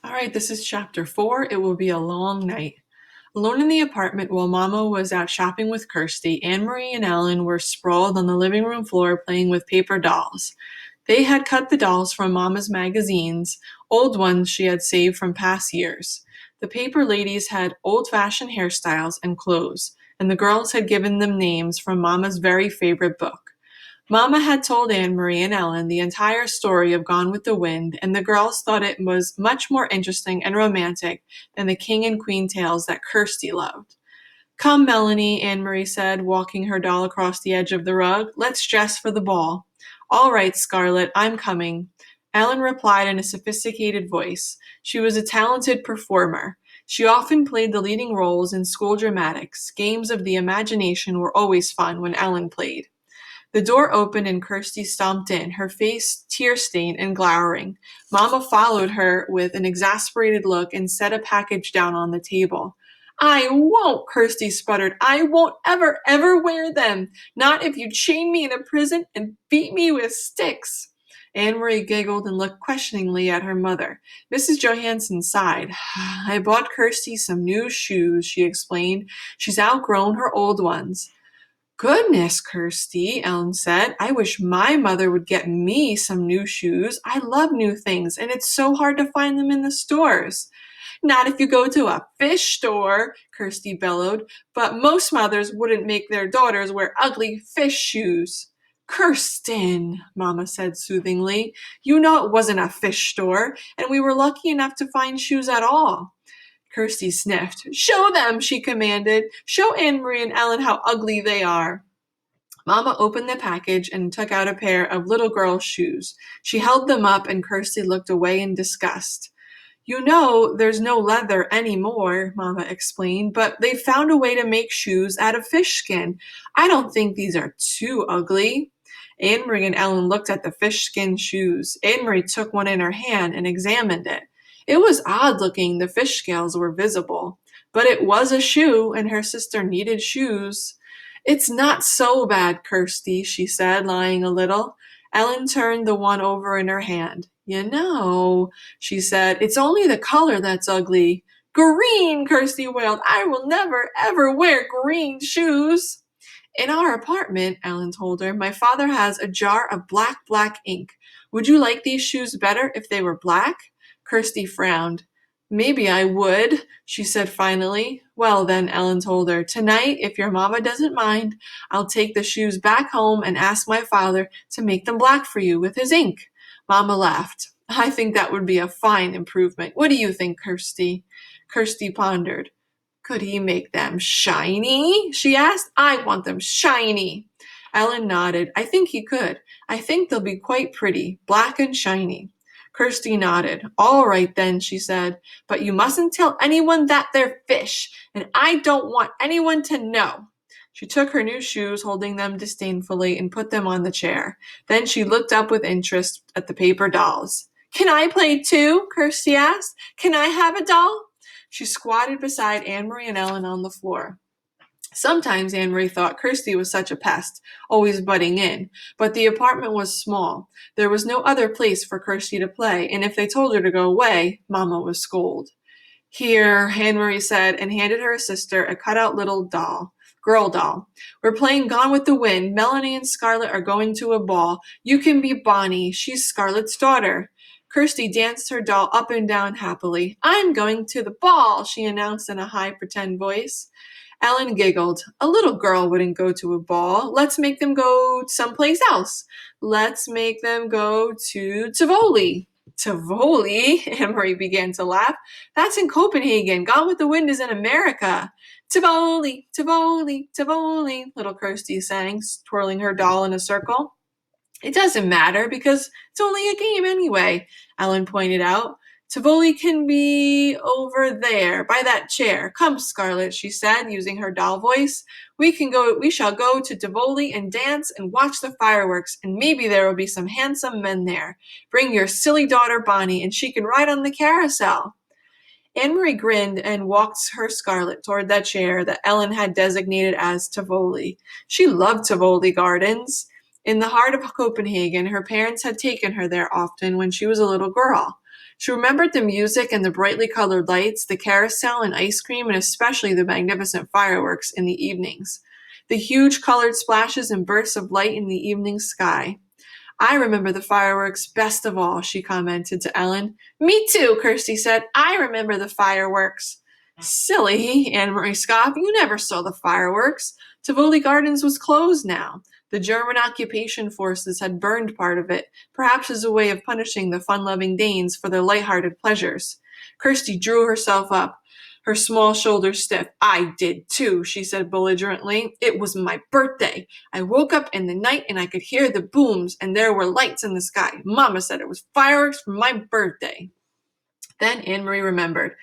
All right, this is chapter 4. It will be a long night. Alone in the apartment while Mama was out shopping with Kirsty, Anne Marie and Ellen were sprawled on the living room floor playing with paper dolls. They had cut the dolls from Mama's magazines, old ones she had saved from past years. The paper ladies had old-fashioned hairstyles and clothes, and the girls had given them names from Mama's very favorite book. Mama had told Anne Marie and Ellen the entire story of Gone with the Wind, and the girls thought it was much more interesting and romantic than the king and queen tales that Kirsty loved. Come, Melanie, Anne Marie said, walking her doll across the edge of the rug. Let's dress for the ball. All right, Scarlet, I'm coming. Ellen replied in a sophisticated voice. She was a talented performer. She often played the leading roles in school dramatics. Games of the imagination were always fun when Ellen played. The door opened and Kirsty stomped in, her face tear-stained and glowering. Mama followed her with an exasperated look and set a package down on the table. I won't, Kirsty sputtered. I won't ever wear them. Not if you chain me in a prison and beat me with sticks. Anne Marie giggled and looked questioningly at her mother. Mrs. Johansson sighed. I bought Kirsty some new shoes, she explained. She's outgrown her old ones. Goodness, Kirsty, Ellen said. I wish my mother would get me some new shoes. I love new things, and it's so hard to find them in the stores. Not if you go to a fish store, Kirsty bellowed, but most mothers wouldn't make their daughters wear ugly fish shoes. Kirsten, Mama said soothingly, you know it wasn't a fish store, and we were lucky enough to find shoes at all. Kirsty sniffed. Show them, she commanded. Show Anne Marie and Ellen how ugly they are. Mama opened the package and took out a pair of little girl's shoes. She held them up and Kirsty looked away in disgust. You know, there's no leather anymore, Mama explained, but they found a way to make shoes out of fish skin. I don't think these are too ugly. Anne Marie and Ellen looked at the fish skin shoes. Anne Marie took one in her hand and examined it. It was odd looking, the fish scales were visible. But it was a shoe, and her sister needed shoes. It's not so bad, Kirsty, she said, lying a little. Ellen turned the one over in her hand. You know, she said, it's only the color that's ugly. Green, Kirsty wailed. I will never, ever wear green shoes. In our apartment, Ellen told her, my father has a jar of black ink. Would you like these shoes better if they were black? Kirsty frowned. Maybe I would, she said finally. Well then, Ellen told her, tonight, if your mama doesn't mind, I'll take the shoes back home and ask my father to make them black for you with his ink. Mama laughed. I think that would be a fine improvement. What do you think, Kirsty? Kirsty pondered. Could he make them shiny? She asked. I want them shiny. Ellen nodded. I think he could. I think they'll be quite pretty, black and shiny. Kirsty nodded. All right then, she said, but you mustn't tell anyone that they're fish, and I don't want anyone to know. She took her new shoes, holding them disdainfully, and put them on the chair. Then she looked up with interest at the paper dolls. Can I play too? Kirsty asked. Can I have a doll? She squatted beside Anne Marie and Ellen on the floor. Sometimes Anne Marie thought Kirsty was such a pest, always butting in, but the apartment was small. There was no other place for Kirsty to play, and if they told her to go away, Mama would scold. Here, Anne Marie said, and handed her sister a cutout little girl doll. We're playing Gone with the Wind. Melanie and Scarlet are going to a ball. You can be Bonnie. She's Scarlet's daughter. Kirsty danced her doll up and down happily. I'm going to the ball, she announced in a high pretend voice. Ellen giggled. A little girl wouldn't go to a ball. Let's make them go someplace else. Let's make them go to Tivoli. Tivoli? Anne-Marie began to laugh. That's in Copenhagen. Gone with the Wind is in America. Tivoli, Tivoli, Tivoli, little Kirsty sang, twirling her doll in a circle. It doesn't matter because it's only a game anyway, Ellen pointed out. Tivoli can be over there, by that chair. Come, Scarlet, she said, using her doll voice. We shall go to Tivoli and dance and watch the fireworks, and maybe there will be some handsome men there. Bring your silly daughter Bonnie, and she can ride on the carousel. Anne-Marie grinned and walked her Scarlet toward that chair that Ellen had designated as Tivoli. She loved Tivoli Gardens. In the heart of Copenhagen, her parents had taken her there often when she was a little girl. She remembered the music and the brightly colored lights, the carousel and ice cream, and especially the magnificent fireworks in the evenings. The huge colored splashes and bursts of light in the evening sky. I remember the fireworks best of all, she commented to Ellen. Me too, Kirsty said. I remember the fireworks. Silly, Anne-Marie scoffed. You never saw the fireworks. Tivoli Gardens was closed now. The German occupation forces had burned part of it, perhaps as a way of punishing the fun-loving Danes for their light-hearted pleasures. Kirsty drew herself up, her small shoulders stiff. I did too, she said belligerently. It was my birthday. I woke up in the night and I could hear the booms, and there were lights in the sky. Mama said it was fireworks for my birthday. Then Anne-Marie remembered.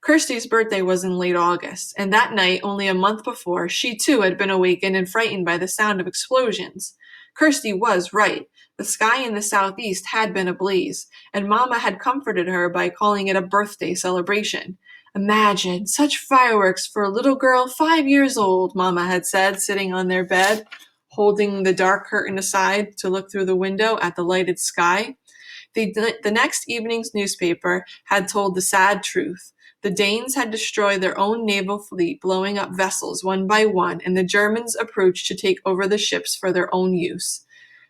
Kirsty's birthday was in late August, and that night, only a month before, she too had been awakened and frightened by the sound of explosions. Kirsty was right. The sky in the southeast had been ablaze, and Mama had comforted her by calling it a birthday celebration. Imagine such fireworks for a little girl 5 years old, Mama had said, sitting on their bed, holding the dark curtain aside to look through the window at the lighted sky. The next evening's newspaper had told the sad truth. The Danes had destroyed their own naval fleet, blowing up vessels one by one, and the Germans approached to take over the ships for their own use.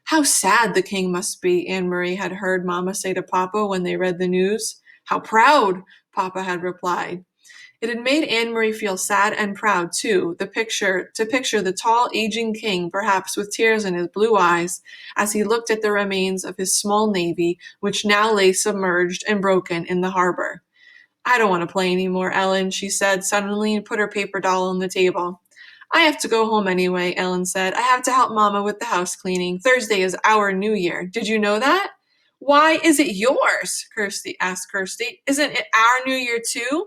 How sad the king must be, Anne-Marie had heard Mama say to Papa when they read the news. How proud, Papa had replied. It had made Anne-Marie feel sad and proud, too, to picture the tall, aging king, perhaps with tears in his blue eyes, as he looked at the remains of his small navy, which now lay submerged and broken in the harbor. I don't want to play any more, Ellen, she said suddenly and put her paper doll on the table. I have to go home anyway, Ellen said. I have to help Mama with the house cleaning. Thursday is our New Year. Did you know that? Why is it yours? asked Kirsty. Isn't it our New Year too?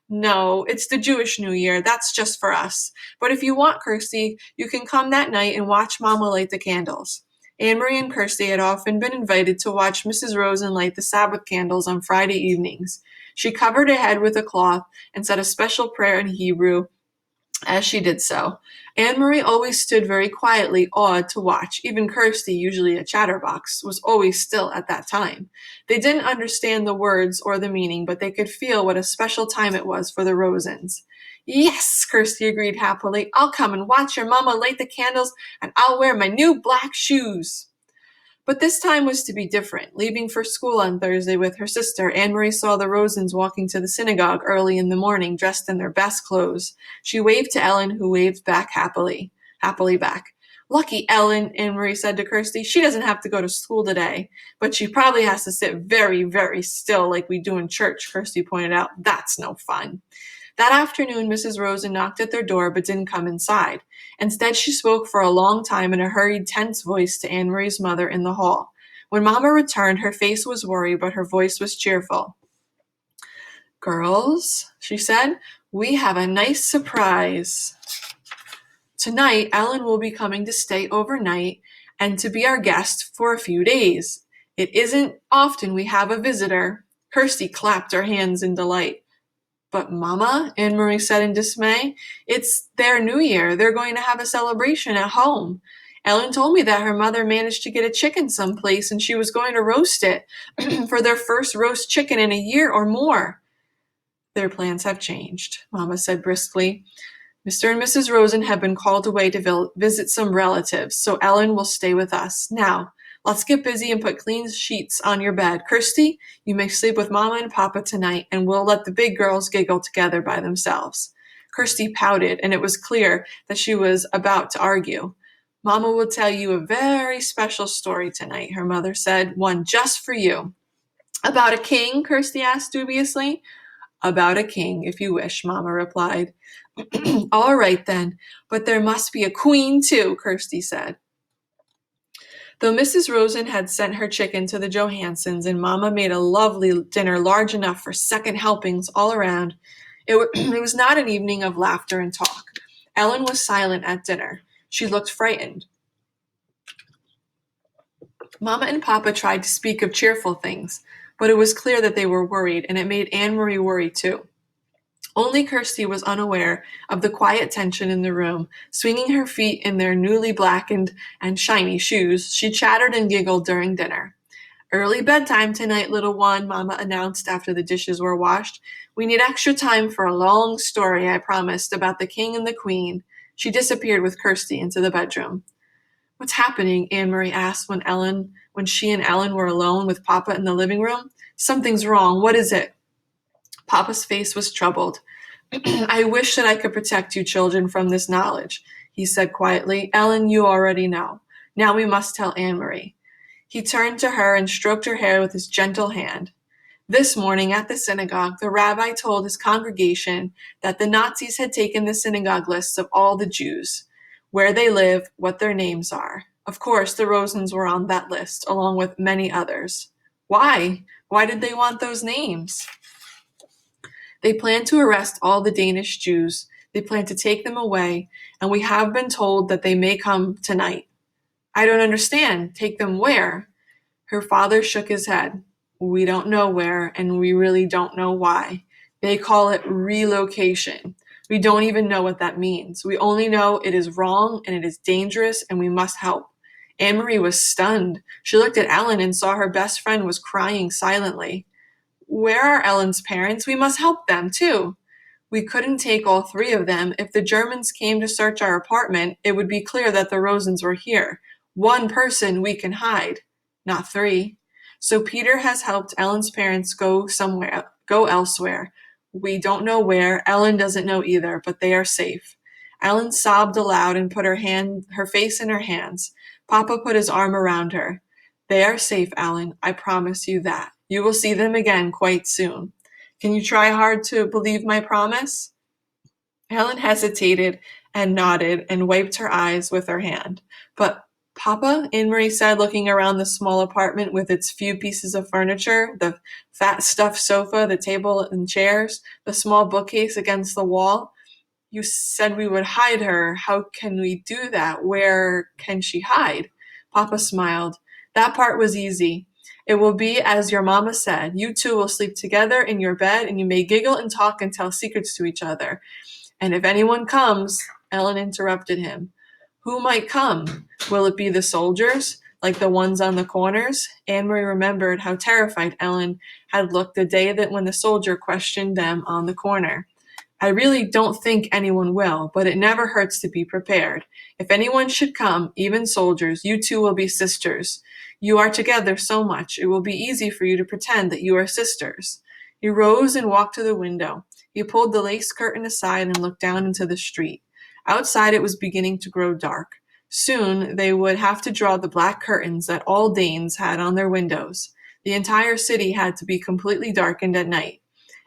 No, it's the Jewish New Year. That's just for us. But if you want, Kirsty, you can come that night and watch Mama light the candles. Anne-Marie and Kirsty had often been invited to watch Mrs. Rosen light the Sabbath candles on Friday evenings. She covered her head with a cloth and said a special prayer in Hebrew as she did so. Anne-Marie always stood very quietly, awed to watch. Even Kirsty, usually a chatterbox, was always still at that time. They didn't understand the words or the meaning, but they could feel what a special time it was for the Rosens. Yes, Kirsty agreed happily. I'll come and watch your Mama light the candles, and I'll wear my new black shoes. But this time was to be different. Leaving for school on Thursday with her sister, Anne-Marie saw the Rosens walking to the synagogue early in the morning, dressed in their best clothes. She waved to Ellen, who waved back happily back. Lucky Ellen, Anne-Marie said to Kirsty. She doesn't have to go to school today, but she probably has to sit very, very still like we do in church, Kirsty pointed out. That's no fun. That afternoon, Mrs. Rosen knocked at their door but didn't come inside. Instead, she spoke for a long time in a hurried, tense voice to Anne-Marie's mother in the hall. When Mama returned, her face was worried, but her voice was cheerful. Girls, she said, we have a nice surprise. Tonight, Ellen will be coming to stay overnight and to be our guest for a few days. It isn't often we have a visitor. Kirsty clapped her hands in delight. But Mama, Anne-Marie said in dismay, it's their New Year. They're going to have a celebration at home. Ellen told me that her mother managed to get a chicken someplace and she was going to roast it for their first roast chicken in a year or more. Their plans have changed, Mama said briskly. Mr. and Mrs. Rosen have been called away to visit some relatives, so Ellen will stay with us. Now, let's get busy and put clean sheets on your bed. Kirsty, you may sleep with Mama and Papa tonight, and we'll let the big girls giggle together by themselves. Kirsty pouted, and it was clear that she was about to argue. Mama will tell you a very special story tonight, her mother said, one just for you. About a king? Kirsty asked dubiously. About a king, if you wish, Mama replied. All right, then, but there must be a queen, too, Kirsty said. Though Mrs. Rosen had sent her chicken to the Johansons and Mama made a lovely dinner large enough for second helpings all around, it was not an evening of laughter and talk. Ellen was silent at dinner. She looked frightened. Mama and Papa tried to speak of cheerful things, but it was clear that they were worried, and it made Anne-Marie worry too. Only Kirsty was unaware of the quiet tension in the room. Swinging her feet in their newly blackened and shiny shoes, she chattered and giggled during dinner. Early bedtime tonight, little one, Mama announced after the dishes were washed. We need extra time for a long story, I promised, about the king and the queen. She disappeared with Kirsty into the bedroom. What's happening? Anne-Marie asked when she and Ellen were alone with Papa in the living room. Something's wrong. What is it? Papa's face was troubled. I wish that I could protect you children from this knowledge, he said quietly. Ellen, you already know. Now we must tell Anne-Marie. He turned to her and stroked her hair with his gentle hand. This morning at the synagogue, the rabbi told his congregation that the Nazis had taken the synagogue lists of all the Jews, where they live, what their names are. Of course, the Rosens were on that list, along with many others. Why? Why did they want those names? They plan to arrest all the Danish Jews. They plan to take them away, and we have been told that they may come tonight. I don't understand. Take them where? Her father shook his head. We don't know where, and we really don't know why. They call it relocation. We don't even know what that means. We only know it is wrong and it is dangerous and we must help. Anne-Marie was stunned. She looked at Ellen and saw her best friend was crying silently. Where are Ellen's parents? We must help them, too. We couldn't take all three of them. If the Germans came to search our apartment, it would be clear that the Rosens were here. One person we can hide, not three. So Peter has helped Ellen's parents go elsewhere. We don't know where. Ellen doesn't know either, but they are safe. Ellen sobbed aloud and put her face in her hands. Papa put his arm around her. They are safe, Ellen. I promise you that. You will see them again quite soon. Can you try hard to believe my promise? Helen hesitated and nodded and wiped her eyes with her hand. But Papa, Anne-Marie said, looking around the small apartment with its few pieces of furniture, the fat stuffed sofa, the table and chairs, the small bookcase against the wall. You said we would hide her. How can we do that? Where can she hide? Papa smiled. That part was easy. It will be as your mama said. You two will sleep together in your bed, and you may giggle and talk and tell secrets to each other. And if anyone comes, Ellen interrupted him. Who might come? Will it be the soldiers, like the ones on the corners? Anne-Marie remembered how terrified Ellen had looked the day that when the soldier questioned them on the corner. I really don't think anyone will, but it never hurts to be prepared. If anyone should come, even soldiers, you two will be sisters. You are together so much, it will be easy for you to pretend that you are sisters. He rose and walked to the window. He pulled the lace curtain aside and looked down into the street. Outside it was beginning to grow dark. Soon they would have to draw the black curtains that all Danes had on their windows. The entire city had to be completely darkened at night.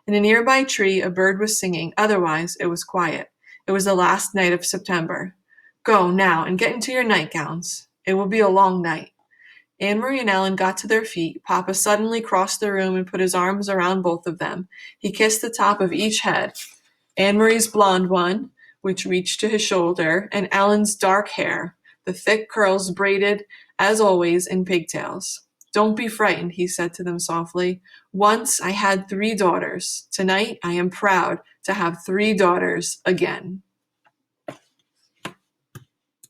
In a nearby tree, a bird was singing. Otherwise, it was quiet. It was the last night of September. Go now and get into your nightgowns. It will be a long night. Anne-Marie and Ellen got to their feet. Papa suddenly crossed the room and put his arms around both of them. He kissed the top of each head. Anne-Marie's blonde one, which reached to his shoulder, and Ellen's dark hair, the thick curls braided, as always, in pigtails. Don't be frightened, he said to them softly. Once I had 3 daughters. Tonight I am proud to have 3 daughters again.